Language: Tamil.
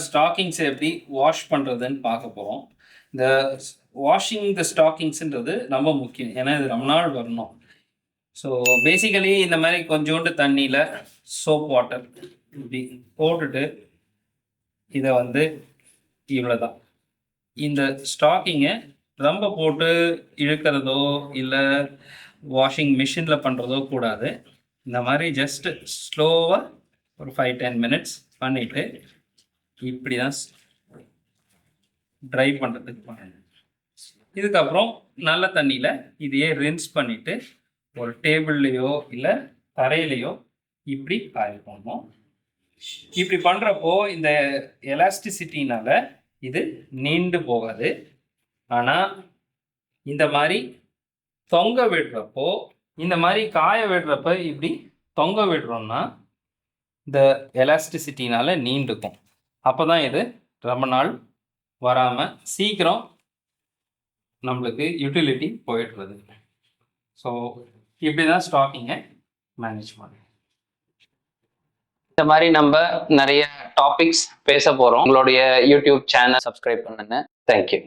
ஸ்டாக்கிங்ஸ் எப்படி வாஷ் பண்ணுறதுன்னு பார்க்க போகிறோம். இந்த வாஷிங் த ஸ்டாக்கிங்ஸ்ன்றது ரொம்ப முக்கியம். ஏன்னா இது ரொம்ப நாள் வரணும். ஸோ பேசிக்கலி இந்த மாதிரி கொஞ்சோண்டு தண்ணியில் சோப் வாட்டர் இப்படி போட்டுட்டு இதை இவ்வளோதான். இந்த ஸ்டாக்கிங்கை ரொம்ப போட்டு இழுக்கிறதோ இல்லை வாஷிங் மிஷினில் பண்ணுறதோ கூடாது. இந்த மாதிரி ஜஸ்ட்டு ஸ்லோவாக ஒரு 5-10 மினிட்ஸ் பண்ணிவிட்டு இப்படி தான் ட்ரை பண்ணுறதுக்கு பண்ணணும். இதுக்கப்புறம் நல்ல தண்ணியில் இதையே ரின்ஸ் பண்ணிவிட்டு ஒரு டேபிள்லேயோ இல்லை தரையிலையோ இப்படி காய போடணும். இப்படி பண்ணுறப்போ இந்த எலாஸ்டிசிட்டினால் இது நீண்டு போகாது. ஆனால் இந்த மாதிரி தொங்க விடுறப்போ, இந்த மாதிரி காய விடுறப்ப இப்படி தொங்க விடுறோம்னா இந்த எலாஸ்டிசிட்டினால் நீண்டுக்கும். அப்போ தான் இது ரொம்ப நாள் வராமல் சீக்கிரம் நம்மளுக்கு யூட்டிலிட்டி போயிடுறது. ஸோ இப்படி தான் ஸ்டாக்கிங்கை மேனேஜ் பண்ணுறோம். இந்த மாதிரி நம்ம நிறைய டாபிக்ஸ் பேச போகிறோம். உங்களுடைய யூடியூப் சேனல் சப்ஸ்கிரைப் பண்ணுங்க. தேங்க்யூ.